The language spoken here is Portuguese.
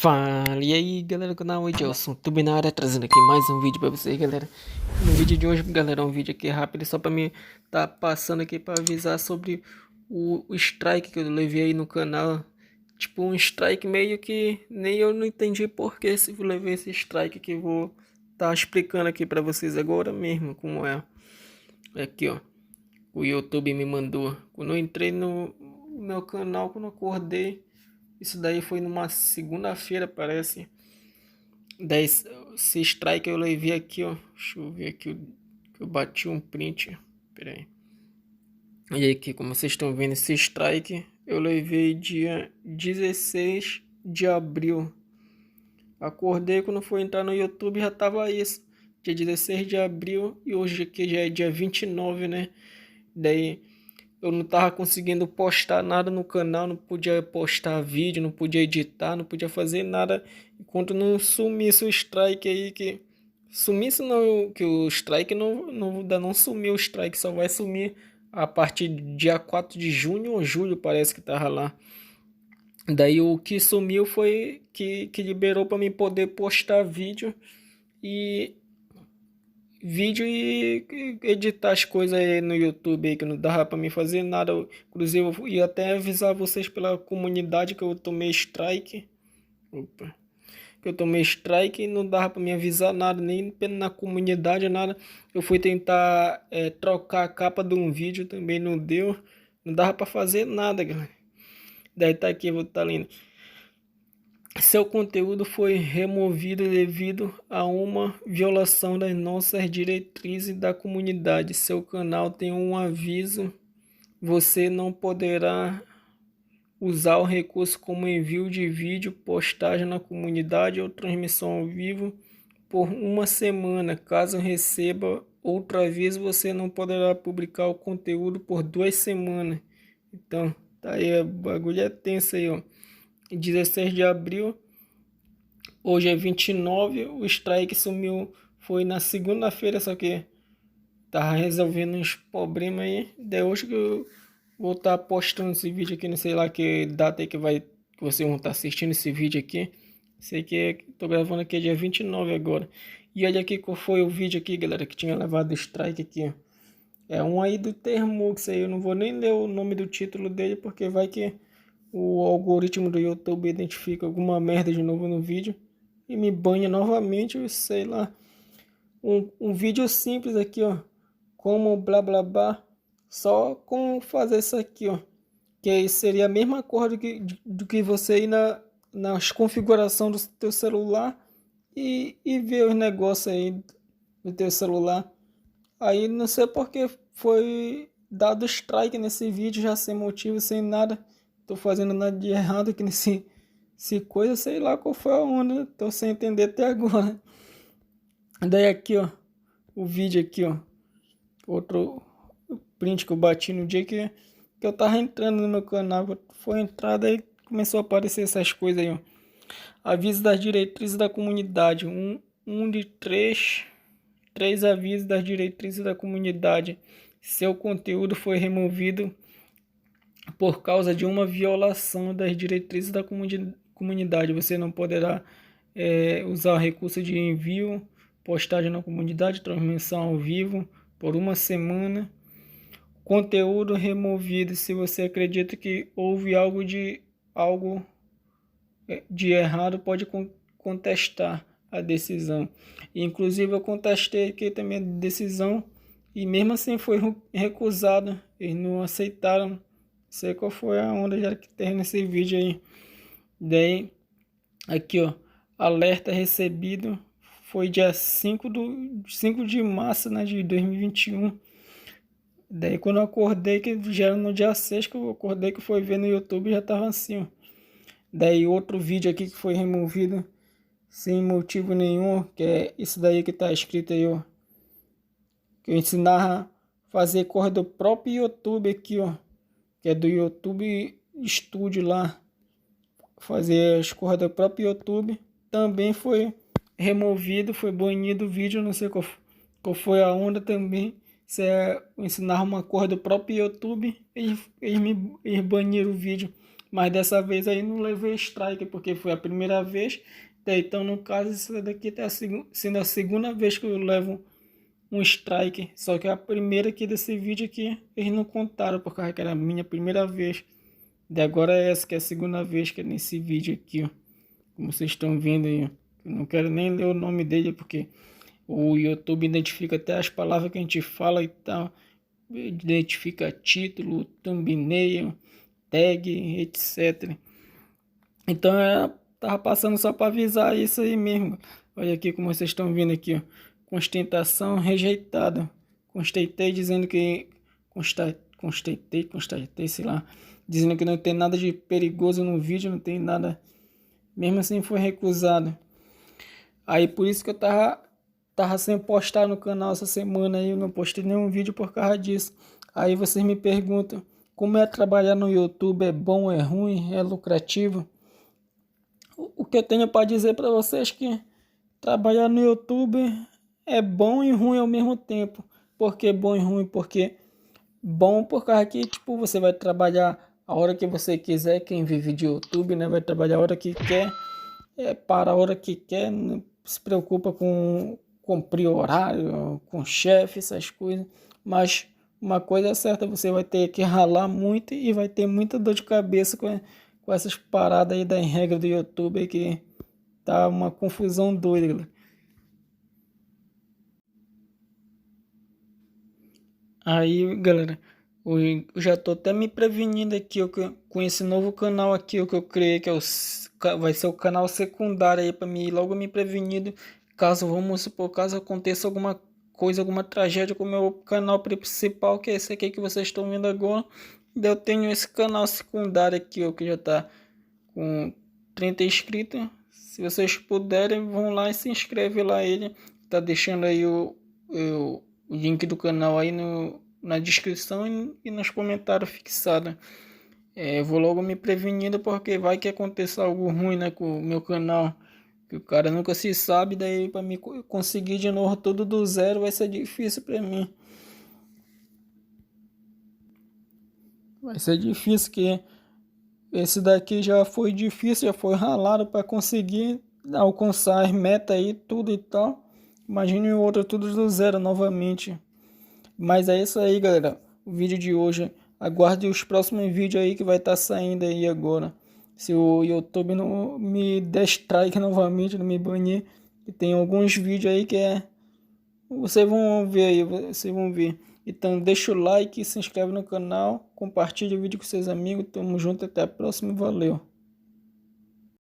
Fala, e aí galera do canal Edilson, tudo na área, trazendo aqui mais um vídeo pra vocês, galera. No vídeo de hoje, galera, um vídeo aqui rápido, só pra mim tá passando aqui pra avisar sobre o strike que eu levei aí no canal. Tipo, um strike meio que nem eu não entendi por que se eu levei esse strike, que eu vou tá explicando aqui pra vocês agora mesmo como é. Aqui, ó, o YouTube me mandou, quando eu entrei no meu canal, quando eu acordei. Isso daí foi numa segunda-feira, parece. 10, esse strike eu levei aqui, ó. Deixa eu ver aqui que eu bati um print. Pera aí. E aí, aqui, como vocês estão vendo, esse strike eu levei dia 16 de abril. Acordei quando foi entrar no YouTube, já tava isso. Dia 16 de abril e hoje aqui já é dia 29, né? Daí eu não tava conseguindo postar nada no canal, não podia postar vídeo, não podia editar, não podia fazer nada enquanto não sumisse o strike aí, que sumisse não, que o strike ainda não sumiu, o strike só vai sumir a partir do dia 4 de junho ou julho, parece que tava lá. Daí o que sumiu foi que liberou para mim poder postar e vídeo e editar as coisas aí no YouTube aí, que não dava pra mim fazer nada. Inclusive eu ia até avisar vocês pela comunidade que eu tomei strike. Opa. Que eu tomei strike e não dava pra me avisar nada, nem na comunidade, nada. Eu fui tentar trocar a capa de um vídeo, também não deu. Não dava pra fazer nada, galera. Daí tá aqui, eu vou estar lendo. Seu conteúdo foi removido devido a uma violação das nossas diretrizes da comunidade. Seu canal tem um aviso. Você não poderá usar o recurso como envio de vídeo, postagem na comunidade ou transmissão ao vivo por uma semana. Caso receba outro aviso, você não poderá publicar o conteúdo por 2 semanas. Então, tá aí, o bagulho é tenso aí, ó. 16 de abril. Hoje é 29, o strike sumiu, foi na segunda-feira, só que tava resolvendo uns problemas aí. Daí hoje que eu vou estar postando esse vídeo aqui, não sei lá que data aí que vocês vão estar assistindo esse vídeo aqui. Sei que tô gravando aqui dia 29 agora. E olha aqui qual foi o vídeo aqui, galera, que tinha levado strike aqui, ó. É um aí do Termux aí, eu não vou nem ler o nome do título dele, porque vai que o algoritmo do YouTube identifica alguma merda de novo no vídeo e me banha novamente, eu sei lá. Um vídeo simples aqui, ó. Como blá blá blá. Só com fazer isso aqui, ó. Que seria a mesma coisa do que você ir nas configurações do teu celular e ver os negócios aí do teu celular. Aí não sei porque foi dado strike nesse vídeo, já sem motivo, sem nada. Tô fazendo nada de errado aqui nesse coisa, sei lá qual foi a onda. Tô sem entender até agora. Daí aqui, ó, o vídeo aqui, ó. Outro print que eu bati no dia que eu tava entrando no meu canal. Foi entrada aí, começou a aparecer essas coisas aí, ó. Aviso das diretrizes da comunidade. Um de três avisos das diretrizes da comunidade. Seu conteúdo foi removido por causa de uma violação das diretrizes da comunidade. Você não poderá usar o recurso de envio, postagem na comunidade, transmissão ao vivo por uma semana. Conteúdo removido. Se você acredita que houve algo de errado, pode contestar a decisão. Inclusive eu contestei aqui também a decisão e mesmo assim foi recusado. Eles não aceitaram. Não sei qual foi a onda já que tem nesse vídeo aí. Daí aqui, ó, alerta recebido foi dia 5 de março, né, de 2021. Daí quando eu acordei, que já era no dia 6 que eu acordei, que foi ver no YouTube, já tava assim, ó. Daí outro vídeo aqui que foi removido sem motivo nenhum, que é isso daí que tá escrito aí, ó. Que eu ensinava a fazer coisa do próprio YouTube aqui, ó. Que é do YouTube Studio lá. Fazer as coisas do próprio YouTube. Também foi removido, foi banido o vídeo, não sei qual foi a onda também. Se é ensinar uma coisa do próprio YouTube, eles baniram o vídeo. Mas dessa vez aí não levei strike, porque foi a primeira vez. Então, no caso, isso daqui está sendo a segunda vez que eu levo um strike. Só que a primeira aqui desse vídeo aqui, eles não contaram, por causa que era a minha primeira vez. De agora é essa que é a segunda vez que é nesse vídeo aqui, ó. Como vocês estão vendo aí, ó. Eu não quero nem ler o nome dele, porque o YouTube identifica até as palavras que a gente fala e tal. Identifica título, thumbnail, tag, etc. Então tava passando só para avisar isso aí mesmo. Olha aqui como vocês estão vendo aqui, ó. Constatação rejeitada. Constatei dizendo que constatei, sei lá, dizendo que não tem nada de perigoso no vídeo, não tem nada. Mesmo assim foi recusado. Aí por isso que eu tava sem postar no canal essa semana aí, eu não postei nenhum vídeo por causa disso. Aí vocês me perguntam, como é trabalhar no YouTube? É bom, é ruim, é lucrativo? O que eu tenho para dizer para vocês é que trabalhar no YouTube é bom e ruim ao mesmo tempo. Por que bom e ruim? Porque bom por causa que tipo, você vai trabalhar a hora que você quiser, quem vive de YouTube, né? Vai trabalhar a hora que quer, para a hora que quer, não se preocupa com cumprir horário, com chefe, essas coisas. Mas uma coisa é certa, você vai ter que ralar muito e vai ter muita dor de cabeça com essas paradas aí das regras do YouTube que tá uma confusão doida, galera. Aí, galera, eu já tô até me prevenindo aqui ó, com esse novo canal aqui ó, que eu criei, que é vai ser o canal secundário aí para mim logo me prevenindo, caso, vamos supor, caso aconteça alguma coisa, alguma tragédia com o meu canal principal, que é esse aqui que vocês estão vendo agora. Eu tenho esse canal secundário aqui ó, que já tá com 30 inscritos. Se vocês puderem, vão lá e se inscreve lá ele. Tá deixando aí o link do canal aí na descrição e nos comentários fixados. Eu vou logo me prevenindo porque vai que aconteça algo ruim, né, com o meu canal. Que o cara nunca se sabe, daí para mim conseguir de novo tudo do zero vai ser difícil para mim. Vai ser difícil que esse daqui já foi difícil, já foi ralado para conseguir alcançar as metas aí, tudo e tal. Imagine o outro tudo do zero novamente. Mas é isso aí, galera. O vídeo de hoje. Aguarde os próximos vídeos aí que vai estar saindo aí agora. Se o YouTube não me der strike novamente, não me banir. E tem alguns vídeos aí que vocês vão ver aí, vocês vão ver. Então deixa o like, se inscreve no canal, compartilha o vídeo com seus amigos. Tamo junto, até a próxima, valeu.